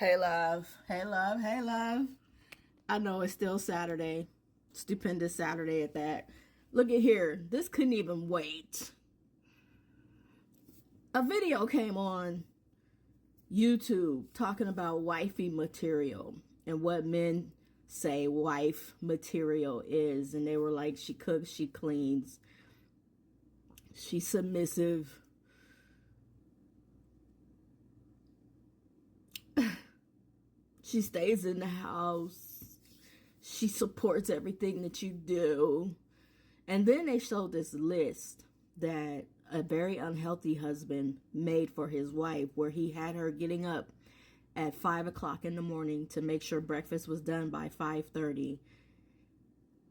Hey, love. Hey, love. Hey, love. I know it's still Saturday. Stupendous Saturday at that. Look at here. This couldn't even wait. A video came on YouTube talking about wifey material and what men say wife material is. And they were like, she cooks, she cleans, she's submissive. She stays in the house. She supports everything that you do. And then they showed this list that a very unhealthy husband made for his wife, where he had her getting up at 5 o'clock in the morning to make sure breakfast was done by 5:30.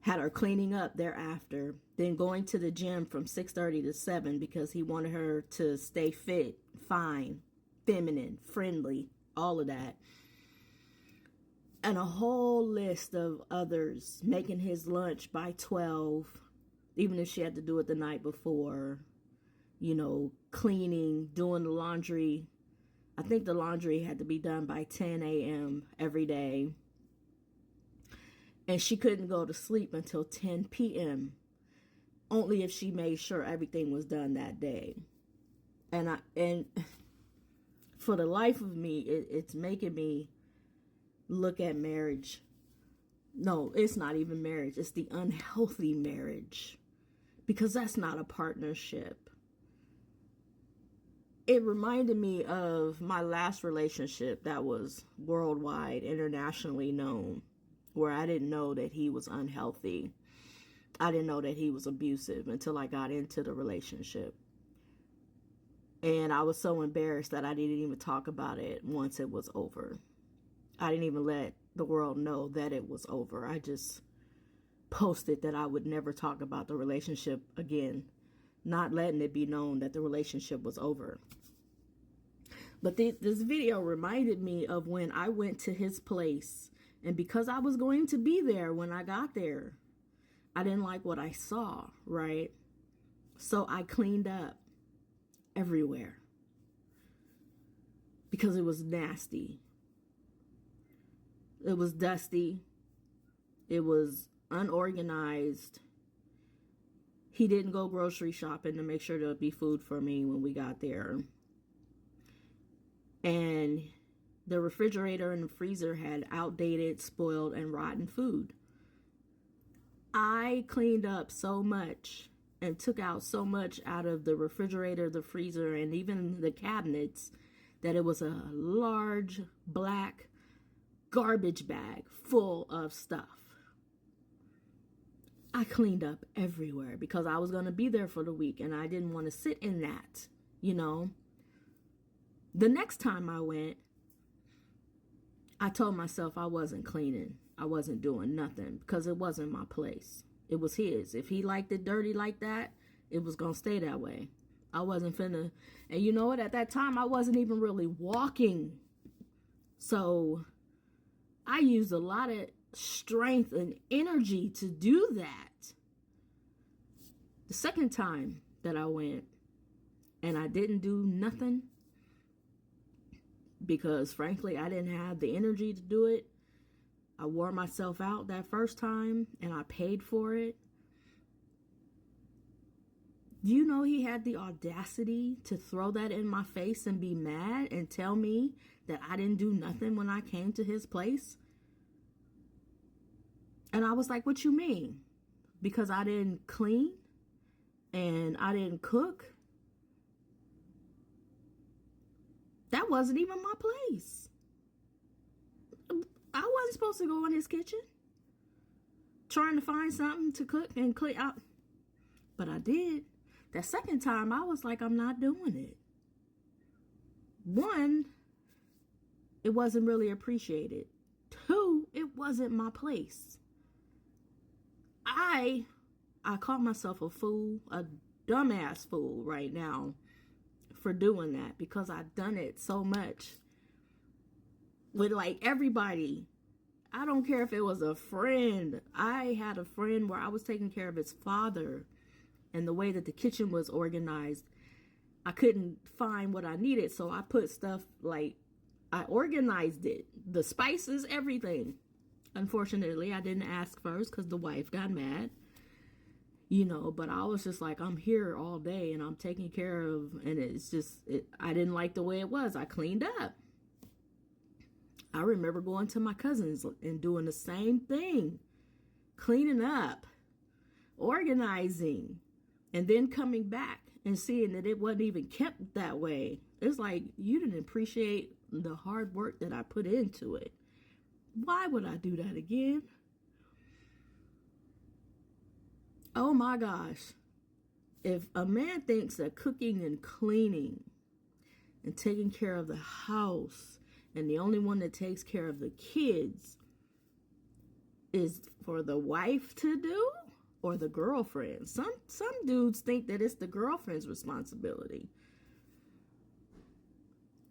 Had her cleaning up thereafter, then going to the gym from 6:30 to 7 because he wanted her to stay fit, fine, feminine, friendly, all of that. And a whole list of others, making his lunch by 12, even if she had to do it the night before, cleaning, doing the laundry. I think the laundry had to be done by 10 a.m. every day. And she couldn't go to sleep until 10 p.m. only if she made sure everything was done that day. And for the life of me, it's making me look at marriage. No, it's not even marriage. It's the unhealthy marriage, because that's not a partnership. It reminded me of my last relationship that was worldwide, internationally known, where I didn't know that he was unhealthy. I didn't know that he was abusive until I got into the relationship. And I was so embarrassed that I didn't even talk about it once it was over. I didn't even let the world know that it was over. I just posted that I would never talk about the relationship again, not letting it be known that the relationship was over. But this video reminded me of when I went to his place, and because I was going to be there when I got there, I didn't like what I saw, right? So I cleaned up everywhere because it was nasty. It was dusty. It was unorganized. He didn't go grocery shopping to make sure there'd be food for me when we got there. And the refrigerator and the freezer had outdated, spoiled, and rotten food. I cleaned up so much and took out so much out of the refrigerator, the freezer, and even the cabinets that it was a large black garbage bag full of stuff. I cleaned up everywhere because I was going to be there for the week and I didn't want to sit in that, The next time I went, I told myself I wasn't cleaning. I wasn't doing nothing because it wasn't my place. It was his. If he liked it dirty like that, it was going to stay that way. I wasn't finna. And you know what? At that time, I wasn't even really walking. So I used a lot of strength and energy to do that. The second time that I went and I didn't do nothing, because frankly, I didn't have the energy to do it. I wore myself out that first time and I paid for it. Do you know he had the audacity to throw that in my face and be mad and tell me that I didn't do nothing when I came to his place? And I was like, what you mean? Because I didn't clean and I didn't cook? That wasn't even my place. I wasn't supposed to go in his kitchen trying to find something to cook and clean out. But I did. That second time, I was like, I'm not doing it. One, it wasn't really appreciated. Two, it wasn't my place. I call myself a fool, a dumbass fool right now for doing that, because I've done it so much with like everybody. I don't care if it was a friend. I had a friend where I was taking care of his father, and the way that the kitchen was organized, I couldn't find what I needed. So I put stuff like I organized it, the spices, everything. Unfortunately, I didn't ask first because the wife got mad, but I was just like, I'm here all day and I'm taking care of, and I didn't like the way it was. I cleaned up. I remember going to my cousins and doing the same thing, cleaning up, organizing, and then coming back and seeing that it wasn't even kept that way. It's like, you didn't appreciate the hard work that I put into it. Why would I do that again? Oh my gosh. If a man thinks that cooking and cleaning and taking care of the house and the only one that takes care of the kids is for the wife to do or the girlfriend. Some dudes think that it's the girlfriend's responsibility.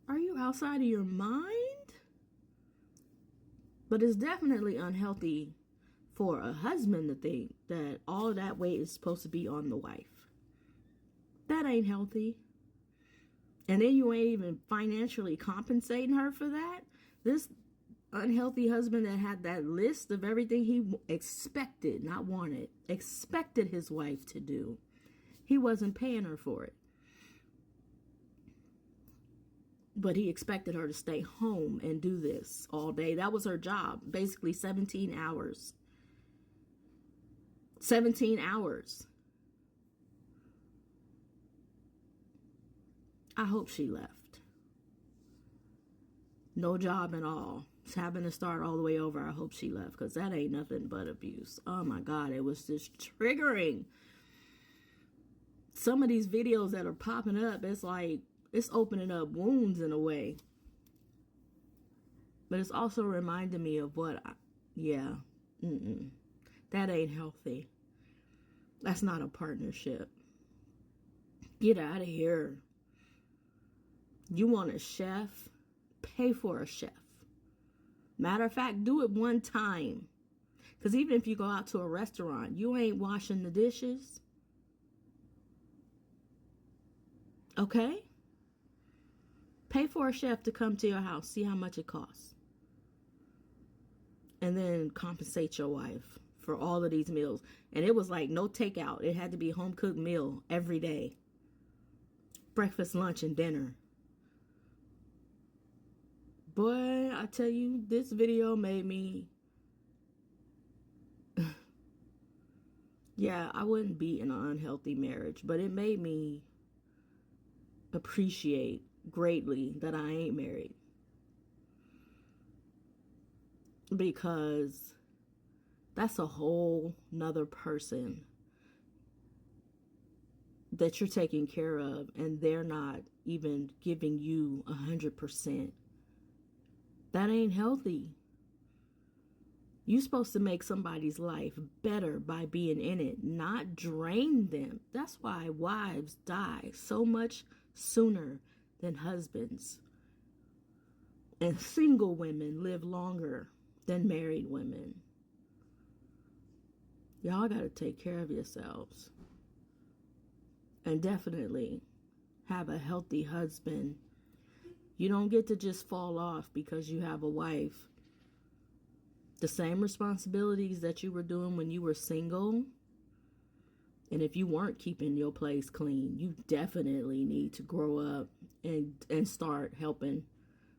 Are you outside of your mind? But it's definitely unhealthy for a husband to think that all of that weight is supposed to be on the wife. That ain't healthy. And then you ain't even financially compensating her for that. This unhealthy husband that had that list of everything he expected, not wanted, expected his wife to do. He wasn't paying her for it. But he expected her to stay home and do this all day. That was her job. Basically 17 hours. 17 hours. I hope she left. No job at all. Having to start all the way over. I hope she left, because that ain't nothing but abuse. Oh my God, it was just triggering. Some of these videos that are popping up, it's like, it's opening up wounds in a way. But it's also reminding me of that ain't healthy. That's not a partnership. Get out of here. You want a chef? Pay for a chef. Matter of fact, do it one time. Because even if you go out to a restaurant, you ain't washing the dishes. Okay? Pay for a chef to come to your house. See how much it costs. And then compensate your wife for all of these meals. And it was like no takeout. It had to be a home cooked meal every day. Breakfast, lunch, and dinner. Boy, I tell you, this video made me... Yeah, I wouldn't be in an unhealthy marriage, but it made me appreciate greatly that I ain't married. Because that's a whole nother person that you're taking care of, and they're not even giving you 100%. That ain't healthy. You're supposed to make somebody's life better by being in it, not drain them. That's why wives die so much sooner than husbands. And single women live longer than married women. Y'all got to take care of yourselves. And definitely have a healthy husband. You don't get to just fall off because you have a wife. The same responsibilities that you were doing when you were single, and if you weren't keeping your place clean, you definitely need to grow up and start helping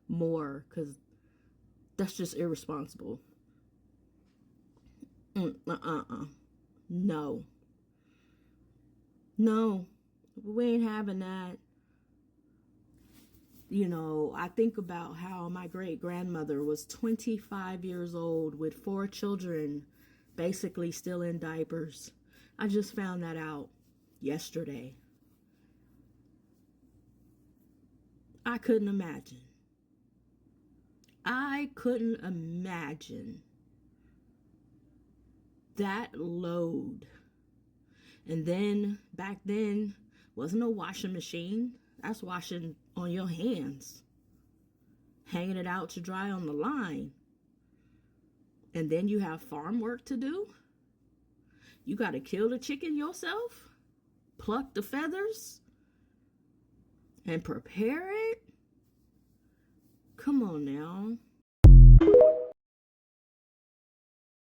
more, because that's just irresponsible. No, we ain't having that. I think about how my great-grandmother was 25 years old with 4 children, basically still in diapers. I just found that out yesterday. I couldn't imagine. That load. And then, back then, wasn't a washing machine. That's washing on your hands. Hanging it out to dry on the line. And then you have farm work to do. You got to kill the chicken yourself. Pluck the feathers. And prepare it. Come on now.